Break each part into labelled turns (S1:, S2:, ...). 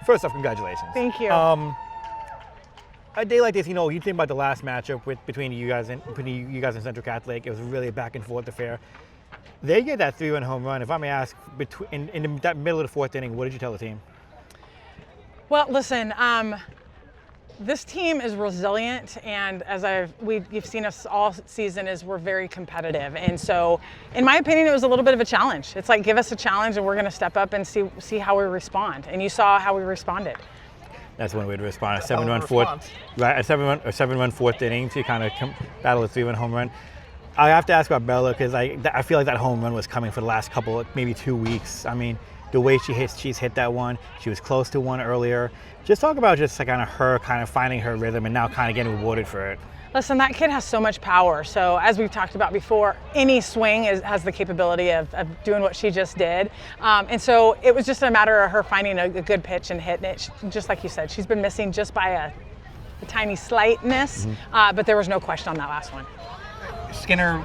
S1: first off, congratulations.
S2: Thank you.
S1: A day like this, you know, you think about the last matchup between you guys and Central Catholic. It was really a back and forth affair. They get that 3-run home run. If I may ask, in that middle of the fourth inning, what did you tell the team?
S2: Well, listen, this team is resilient, and as you've seen us all season, is we're very competitive. And so, in my opinion, it was a little bit of a challenge. It's like, give us a challenge, and we're going to step up and see how we respond. And you saw how we responded. That's
S1: one way to respond. A 7-run fourth, right? A 7-run fourth inning to kind of battle a 3-run home run. I have to ask about Bella because I feel like that home run was coming for the last couple, maybe 2 weeks. I mean, the way she's hit that one, she was close to one earlier. Just talk about just kind of her kind of finding her rhythm and now kind of getting rewarded for it.
S2: Listen, that kid has so much power. So as we've talked about before, any swing has the capability of doing what she just did. And so it was just a matter of her finding a good pitch and hitting it. Just like you said, she's been missing just by a tiny slightness, but there was no question on that last one.
S3: Skinner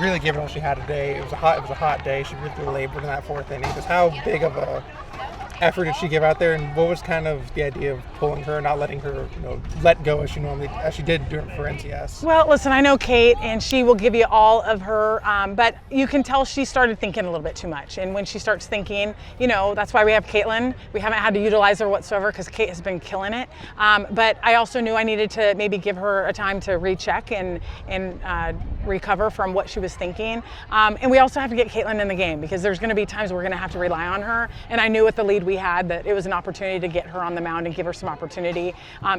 S3: really gave it all she had today. It was a hot day. She really labored in that fourth inning. Just how big of a effort did she give out there, and what was kind of the idea of pulling her, not letting her, let go as she did for NCS?
S2: Well, listen, I know Kate, and she will give you all of her, but you can tell she started thinking a little bit too much. And when she starts thinking, that's why we have Caitlin. We haven't had to utilize her whatsoever because Kate has been killing it. But I also knew I needed to maybe give her a time to recheck and recover from what she was thinking. And we also have to get Caitlin in the game because there's going to be times we're going to have to rely on her. And I knew with the lead we had that it was an opportunity to get her on the mound and give her some opportunity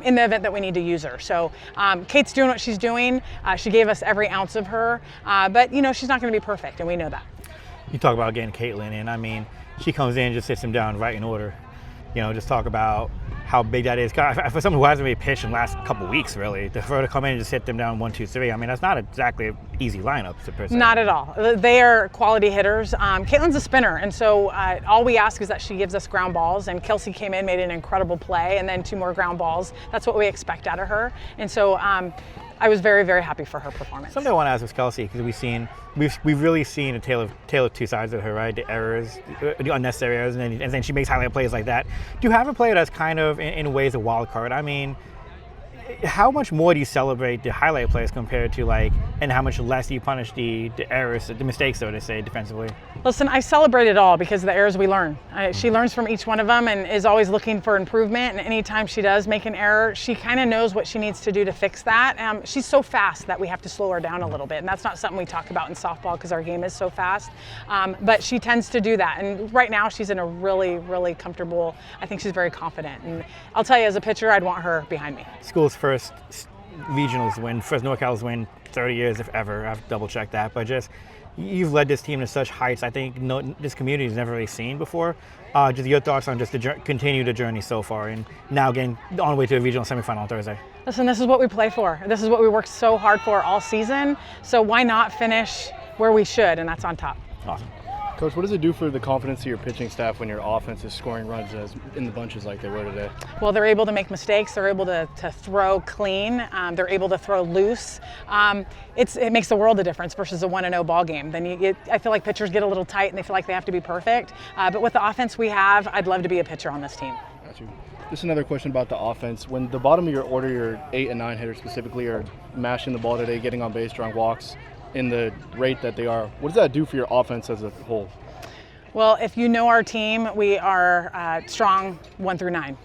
S2: in the event that we need to use her. So Kate's doing what she's doing. She gave us every ounce of her, but she's not going to be perfect, and we know that.
S1: You talk about getting Caitlin in. I mean, she comes in and just sits him down right in order. Just talk about how big that is. For someone who hasn't really pitched in the last couple of weeks, really, for her to come in and just hit them down 1, 2, 3. I mean, that's not exactly an easy lineup per se.
S2: Not at all. They are quality hitters. Caitlin's a spinner, and so all we ask is that she gives us ground balls. And Kelsey came in, made an incredible play, and then 2 more ground balls. That's what we expect out of her. And so I was very, very happy for her performance.
S1: Something I want to ask was Kelsey, because we've really seen a tale of two sides of her, right? The errors, the unnecessary errors, and then she makes highlight plays like that. Do you have a player that's kind of in ways a wild card? I mean, how much more do you celebrate the highlight plays compared to and how much less do you punish the errors, the mistakes, so to say, defensively?
S2: Listen, I celebrate it all because of the errors we learn. She learns from each one of them and is always looking for improvement. And anytime she does make an error, she kind of knows what she needs to do to fix that. She's so fast that we have to slow her down a little bit. And that's not something we talk about in softball because our game is so fast. But she tends to do that. And right now she's in a really, really comfortable, I think she's very confident. And I'll tell you, as a pitcher, I'd want her behind me.
S1: School's first regionals win, first NorCal's win 30 years if ever. I've double checked that, but just you've led this team to such heights I think this community has never really seen before. Just your thoughts on just continue the journey so far and now getting on the way to a regional semifinal on Thursday.
S2: Listen, this is what we play for. This is what we worked so hard for all season. So why not finish where we should, and that's on top.
S1: Awesome.
S4: Coach, what does it do for the confidence of your pitching staff when your offense is scoring runs in the bunches like they were today?
S2: Well, they're able to make mistakes. They're able to throw clean. They're able to throw loose. It makes the world of difference versus a 1-0 ball game. Then I feel like pitchers get a little tight and they feel like they have to be perfect. But with the offense we have, I'd love to be a pitcher on this team.
S4: Got you. Just another question about the offense. When the bottom of your order, your 8 and 9 hitters specifically, are mashing the ball today, getting on base, drawing walks, in the rate that they are, what does that do for your offense as a whole?
S2: Well, if you know our team, we are strong 1 through 9.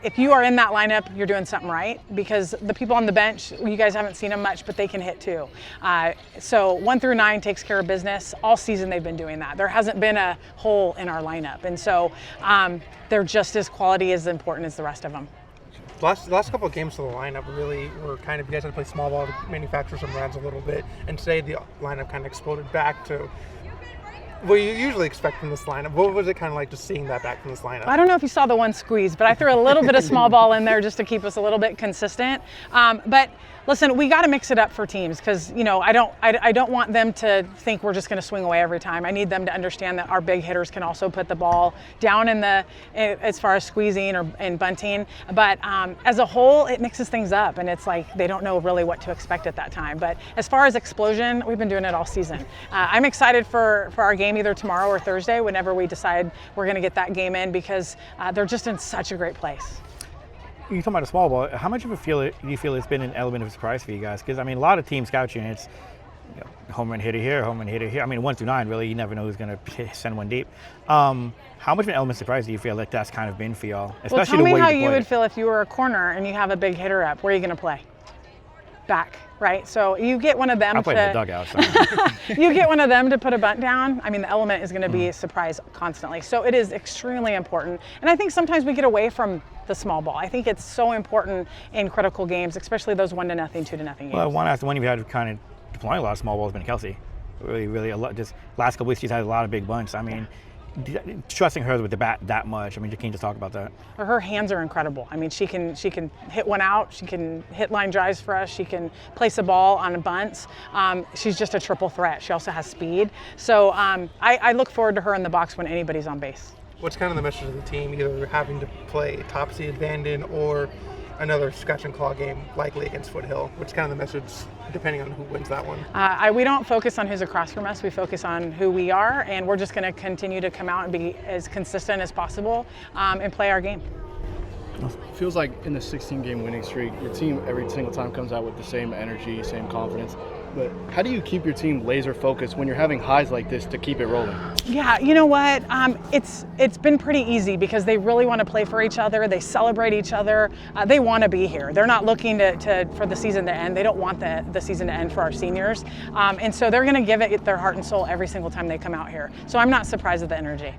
S2: If you are in that lineup, you're doing something right because the people on the bench, you guys haven't seen them much, but they can hit too. So 1 through 9 takes care of business. All season they've been doing that. There hasn't been a hole in our lineup. And so they're just as quality as important as the rest of them.
S3: The last couple of games to the lineup really were kind of, you guys had to play small ball to manufacture some runs a little bit, and today the lineup kind of exploded back to what you usually expect from this lineup. What was it kind of like just seeing that back from this lineup?
S2: I don't know if you saw the one squeeze, but I threw a little bit of small ball in there just to keep us a little bit consistent. But Listen, we got to mix it up for teams because, you know, I don't want them to think we're just going to swing away every time. I need them to understand that our big hitters can also put the ball down as far as squeezing and bunting. But as a whole, it mixes things up, and it's like they don't know really what to expect at that time. But as far as explosion, we've been doing it all season. I'm excited for our game either tomorrow or Thursday, whenever we decide we're going to get that game in, because they're just in such a great place.
S1: You're talking about a small ball. How much of do you feel it's been an element of surprise for you guys? Because, I mean, a lot of teams scout you, and it's, you know, home run hitter here, home run hitter here. I mean, 1 through 9, really, you never know who's going to send one deep. How much of an element of surprise do you feel like that's kind of been for y'all? Especially
S2: well, tell me
S1: the way
S2: how
S1: you
S2: you would
S1: it.
S2: feel if you were a corner and you have a big hitter up. Where are you going to play? Back, right? So you get one of them
S1: I played in the dugout. So.
S2: You get one of them to put a bunt down. I mean, the element is going to be a surprise constantly. So it is extremely important. And I think sometimes we get away from the small ball. I think it's so important in critical games, especially those 1-0, 2-0 games.
S1: Well, one you've had kind of deploying a lot of small balls has been Kelsey. Really a lot. Just last couple weeks, she's had a lot of big bunts. I mean, trusting her with the bat that much. I mean, you can't just talk about that.
S2: Her hands are incredible. I mean, she can hit one out. She can hit line drives for us. She can place a ball on bunts. She's just a triple threat. She also has speed. So I look forward to her in the box when anybody's on base.
S3: What's kind of the message of the team, either having to play top seed Bandon or another scratch and claw game, likely against Foothill? What's kind of the message, depending on who wins that one?
S2: We don't focus on who's across from us. We focus on who we are, and we're just going to continue to come out and be as consistent as possible and play our game.
S4: It feels like in the 16-game winning streak, your team every single time comes out with the same energy, same confidence. But how do you keep your team laser focused when you're having highs like this to keep it rolling?
S2: Yeah, you know what? It's been pretty easy because they really want to play for each other. They celebrate each other. They want to be here. They're not looking for the season to end. They don't want the season to end for our seniors. And so they're going to give it their heart and soul every single time they come out here. So I'm not surprised at the energy.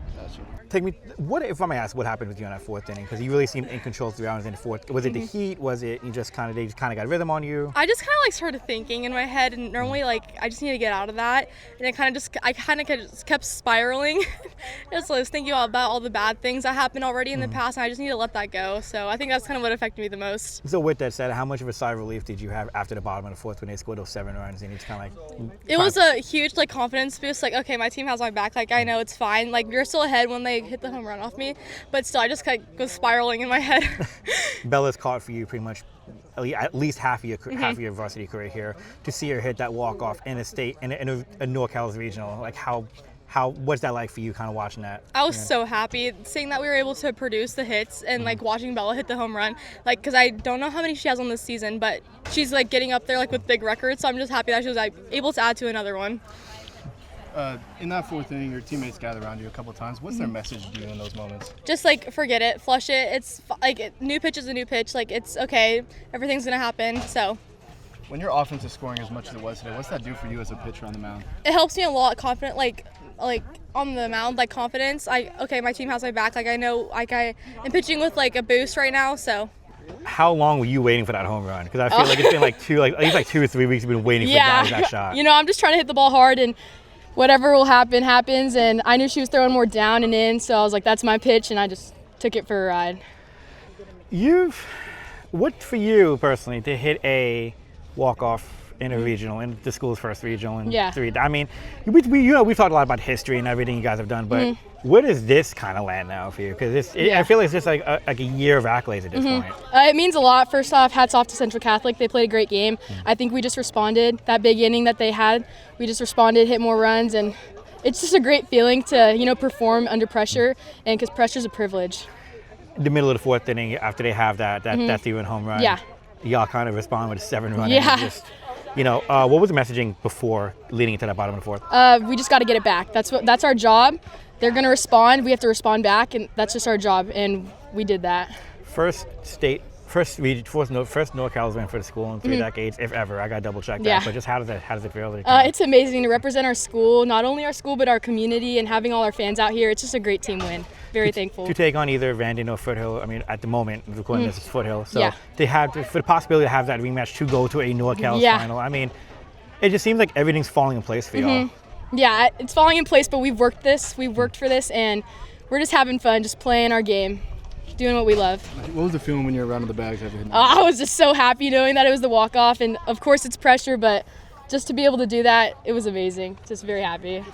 S1: Take me. What if I may ask? What happened with you in that fourth inning? Because you really seemed in control throughout in the fourth. Was it the heat? Was it they just kind of got rhythm on you?
S5: I just kind of started thinking in my head, and normally I just need to get out of that, and I kind of just kept spiraling. Just was thinking about all the bad things that happened already in the past, and I just need to let that go. So I think that's kind of what affected me the most.
S1: So with that said, how much of a sigh of relief did you have after the bottom of the fourth when they scored those 7 runs and it's kind of like?
S5: It was a huge confidence boost. Okay, my team has my back. I know it's fine. You're still ahead when they hit the home run off me, but still I just was spiraling in my head.
S1: Bella's caught for you pretty much at least half of your varsity career here. To see her hit that walk off in a state in a NorCal's regional, what's that like for you, kind of watching that?
S5: I was so happy seeing that we were able to produce the hits and watching Bella hit the home run, because I don't know how many she has on this season, but she's getting up there with big records. So I'm just happy that she was able to add to another one.
S4: In that fourth inning, your teammates gather around you a couple of times. What's their message to you in those moments?
S5: Just forget it, flush it. It's new pitch is a new pitch. It's okay. Everything's gonna happen. So.
S4: When your offense is scoring as much as it was today, what's that do for you as a pitcher on the mound?
S5: It helps me a lot. Confident, on the mound, confidence. My team has my back. I know, I am pitching with a boost right now. So.
S1: How long were you waiting for that home run? Because I feel like it's been at least 2 or 3 weeks you've been waiting for that shot.
S5: I'm just trying to hit the ball hard, and whatever will happen, happens. And I knew she was throwing more down and in, so I was like, that's my pitch, and I just took it for a ride.
S1: What for you personally to hit a walk-off in a regional, in the school's first regional in 3? I mean, we've talked a lot about history and everything you guys have done, but where does this kind of land now for you? Because I feel like it's just like a year of accolades at this point.
S5: It means a lot. First off, hats off to Central Catholic. They played a great game. I think we just responded. That big inning that they had, we just responded, hit more runs, and it's just a great feeling to perform under pressure, and because pressure's a privilege.
S1: The middle of the fourth inning, after they have that 3-run home run, y'all kind of respond with a 7-run. What was the messaging before leading into that bottom of the fourth?
S5: We just got to get it back. That's our job. They're going to respond. We have to respond back, and that's just our job, and we did that.
S1: First NorCal's win for the school in 3 decades, if ever. I got to double check that. But just how does it feel?
S5: It's amazing to represent our school, not only our school, but our community, and having all our fans out here. It's just a great team win. Very thankful. To
S1: take on either Bandon or Foothill, I mean, at the moment, recording this is Foothill. So for the possibility to have that rematch to go to a NorCal's final, I mean, it just seems like everything's falling in place for y'all.
S5: Yeah, it's falling in place, but we've worked for this, and we're just having fun, just playing our game.
S6: doing what we love.
S4: What was the feeling when you were rounding the bags after hitting?
S6: I was just so happy knowing that it was the walk-off, and of course it's pressure, but just to be able to do that, it was amazing. Just very happy.